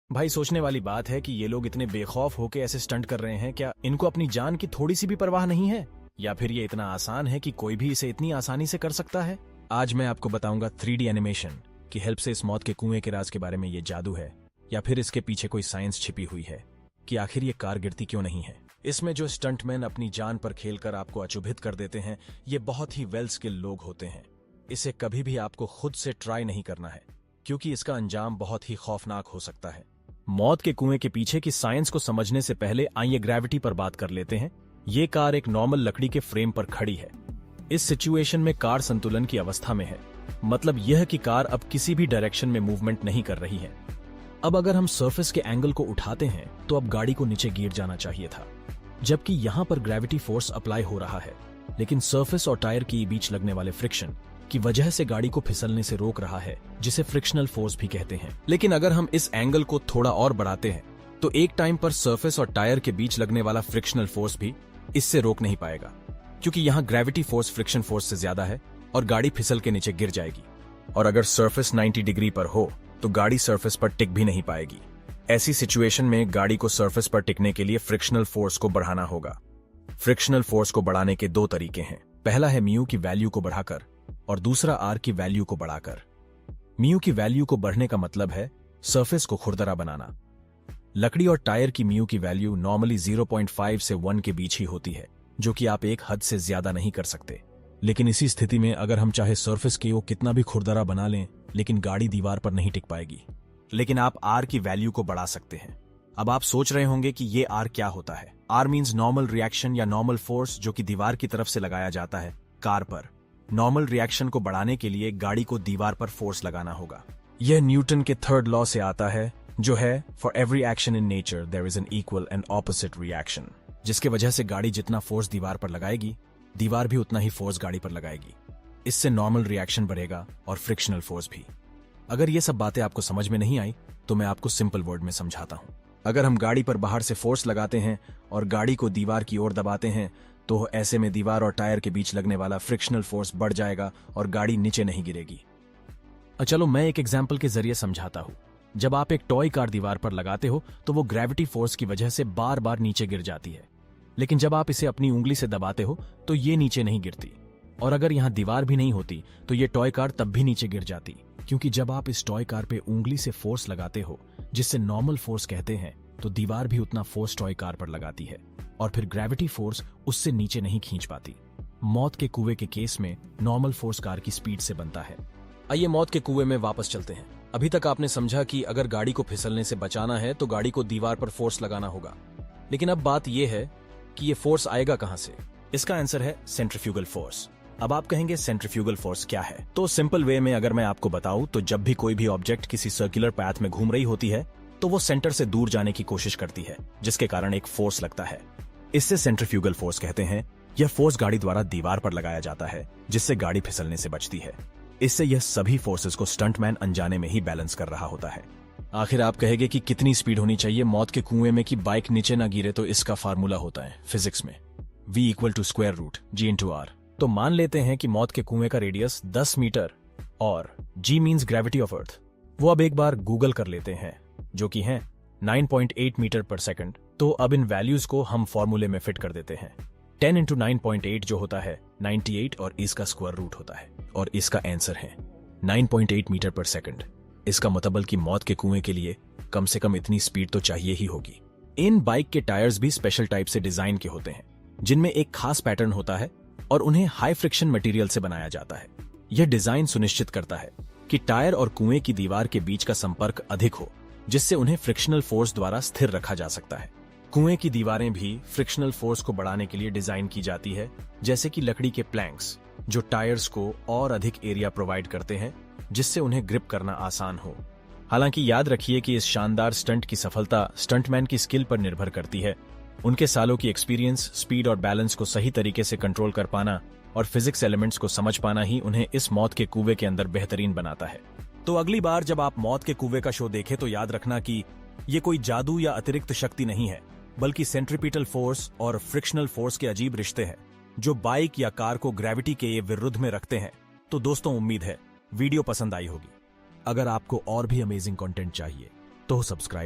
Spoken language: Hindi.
भाई सोचने वाली बात है कि ये लोग इतने बेखौफ होके ऐसे स्टंट कर रहे हैं, क्या इनको अपनी जान की थोड़ी सी भी परवाह नहीं है, या फिर ये इतना आसान है कि कोई भी इसे इतनी आसानी से कर सकता है। आज मैं आपको बताऊंगा 3D एनिमेशन की हेल्प से इस मौत के कुएं के राज के बारे में ये जादू है या फिर इसके पीछे कोई साइंस छिपी हुई है कि आखिर ये कार गिरती क्यों नहीं है। इसमें जो स्टंटमैन अपनी जान पर खेलकर आपको अचुभित कर देते हैं, ये बहुत ही वेल स्किल लोग होते हैं। इसे कभी भी आपको खुद से ट्राई नहीं करना है क्योंकि इसका अंजाम बहुत ही खौफनाक हो सकता है। मौत के कुएं के पीछे की साइंस को समझने से पहले आइए ग्रेविटी पर बात कर लेते हैं। ये कार एक नॉर्मल लकड़ी के फ्रेम पर खड़ी है। इस सिचुएशन में कार संतुलन की अवस्था में है, मतलब यह कि कार अब किसी भी डायरेक्शन में मूवमेंट नहीं कर रही है। अब अगर हम सरफेस के एंगल को उठाते हैं तो अब गाड़ी को नीचे गिर जाना चाहिए था, जबकि यहां पर ग्रेविटी फोर्स अप्लाई हो रहा है, लेकिन सरफेस और टायर के बीच लगने वाले फ्रिक्शन की वजह से गाड़ी को फिसलने से रोक रहा है, जिसे फ्रिक्शनल फोर्स भी कहते हैं। लेकिन अगर हम इस एंगल को थोड़ा और बढ़ाते हैं तो एक टाइम पर सरफेस और टायर के बीच लगने वाला फ्रिक्शनल फोर्स भी इससे रोक नहीं पाएगा, क्योंकि यहाँ ग्रेविटी फोर्स फ्रिक्शन फोर्स से ज्यादा है और गाड़ी फिसल के नीचे गिर जाएगी। और अगर सरफेस 90 डिग्री पर हो तो गाड़ी सरफेस पर टिक भी नहीं पाएगी। ऐसी सिचुएशन में गाड़ी को सरफेस पर टिकने के लिए फ्रिक्शनल फोर्स को बढ़ाना होगा। फ्रिक्शनल फोर्स को बढ़ाने के दो तरीके हैं। पहला है म्यू की वैल्यू को बढ़ाकर और दूसरा आर की वैल्यू को बढ़ाकर। म्यू की वैल्यू को बढ़ने का मतलब है सरफेस को खुरदरा बनाना। लकड़ी और टायर की म्यू की वैल्यू नॉर्मली 0.5 से 1 के बीच ही होती है, जो कि आप एक हद से ज्यादा नहीं कर सकते। लेकिन इसी स्थिति में अगर हम चाहे सरफेस को कितना भी खुरदरा बना लें, लेकिन गाड़ी दीवार पर नहीं टिक पाएगी। लेकिन आप आर की वैल्यू को बढ़ा सकते हैं। अब आप सोच रहे होंगे कि ये आर क्या होता है। आर मीन्स नॉर्मल रिएक्शन या नॉर्मल फोर्स, जो कि दीवार की तरफ से लगाया जाता है कार पर। नॉर्मल रिएक्शन को बढ़ाने के लिए गाड़ी को दीवार पर फोर्स लगाना होगा। यह न्यूटन के थर्ड लॉ से आता है, जो है for every action in nature there is an equal and opposite reaction, जिसके वजह से गाड़ी जितना फोर्स दीवार पर लगाएगी, दीवार भी उतना ही फोर्स गाड़ी पर लगाएगी। इससे नॉर्मल रिएक्शन बढ़ेगा और फ्रिक्शनल फोर्स भी। अगर ये सब बातें आपको समझ में नहीं आई तो मैं आपको सिंपल वर्ड में समझाता हूं। अगर हम गाड़ी पर बाहर से फोर्स लगाते हैं और गाड़ी को दीवार की ओर दबाते हैं तो ऐसे में दीवार और टायर के बीच लगने वाला फ्रिक्शनल फोर्स बढ़ जाएगा और गाड़ी नीचे नहीं गिरेगी। चलो मैं एक एग्जाम्पल के जरिए समझाता हूं। जब आप एक टॉय कार दीवार पर लगाते हो तो वो ग्रेविटी फोर्स की वजह से बार बार नीचे गिर जाती है, लेकिन जब आप इसे अपनी उंगली से दबाते हो तो ये नीचे नहीं गिरती। और अगर यहाँ दीवार भी नहीं होती तो ये टॉय कार तब भी नीचे गिर जाती, क्योंकि जब आप इस टॉय कार पे उंगली से फोर्स लगाते हो, जिससे नॉर्मल फोर्स कहते हैं, तो दीवार भी उतना फोर्स टॉय कार पर लगाती है और फिर ग्रेविटी फोर्स उससे नीचे नहीं खींच पाती। मौत के कुएं के केस में नॉर्मल फोर्स कार की स्पीड से बनता है। आइए मौत के कुएं में वापस चलते हैं। अभी तक आपने समझा कि अगर गाड़ी को फिसलने से बचाना है तो गाड़ी को दीवार पर फोर्स लगाना होगा, लेकिन अब बात यह है कि ये फोर्स आएगा कहां से। इसका आंसर है सेंट्रीफ्यूगल फोर्स। अब आप कहेंगे सेंट्रीफ्यूगल फोर्स क्या है? तो सिंपल वे में अगर मैं आपको बताऊं तो जब भी कोई भी ऑब्जेक्ट किसी सर्कुलर पैथ में घूम रही होती है तो वो सेंटर से दूर जाने की कोशिश करती है, जिसके कारण एक फोर्स लगता है। इससे सेंट्रीफ्यूगल फोर्स कहते हैं। यह फोर्स गाड़ी द्वारा दीवार पर लगाया जाता है, जिससे गाड़ी फिसलने से बचती है। इससे यह सभी फोर्सेस को स्टंटमैन अनजाने में ही बैलेंस कर रहा होता है। आखिर आप कहेंगे कि कितनी स्पीड होनी चाहिए मौत के कुएं में कि बाइक नीचे ना गिरे? तो इसका फार्मूला होता है फिजिक्स में V = √G/R। तो मान लेते हैं कि मौत के कुएं का रेडियस 10 मीटर और G means gravity of earth. वो अब एक बार गूगल कर लेते हैं, जो कि है 9.8 मीटर पर सेकंड। तो अब इन वैल्यूज को हम फॉर्मूले में फिट कर देते हैं। 10 × 9.8 जो होता है 98 और इसका स्क्वायर रूट होता है, और इसका आंसर है 9.8 मीटर पर सेकंड। इसका मतलब कि मौत के कुएं के लिए कम से कम इतनी स्पीड तो चाहिए ही होगी। इन बाइक के टायर्स भी स्पेशल टाइप से डिजाइन के होते हैं, जिनमें एक खास पैटर्न होता है और उन्हें हाई फ्रिक्शन मटेरियल से बनाया जाता है। यह डिजाइन सुनिश्चित करता है कि टायर और कुएं की दीवार के बीच का संपर्क अधिक हो, जिससे उन्हें फ्रिक्शनल फोर्स द्वारा स्थिर रखा जा सकता है। कुएं की दीवारें भी फ्रिक्शनल फोर्स को बढ़ाने के लिए डिजाइन की जाती है, जैसे कि लकड़ी के प्लैंक्स, जो टायर्स को और अधिक एरिया प्रोवाइड करते हैं, जिससे उन्हें ग्रिप करना आसान हो। हालांकि याद रखिए कि इस शानदार स्टंट की सफलता स्टंटमैन की स्किल पर निर्भर करती है। उनके सालों की एक्सपीरियंस, स्पीड और बैलेंस को सही तरीके से कंट्रोल कर पाना और फिजिक्स एलिमेंट्स को समझ पाना ही उन्हें इस मौत के कुएं के अंदर बेहतरीन बनाता है। तो अगली बार जब आप मौत के कुएं का शो देखें तो याद रखना कि ये कोई जादू या अतिरिक्त शक्ति नहीं है, बल्कि सेंट्रीपिटल फोर्स और फ्रिक्शनल फोर्स के अजीब रिश्ते हैं, जो बाइक या कार को ग्रेविटी के विरुद्ध में रखते हैं। तो दोस्तों, उम्मीद है वीडियो पसंद आई होगी। अगर आपको और भी अमेजिंग कंटेंट चाहिए तो सब्सक्राइब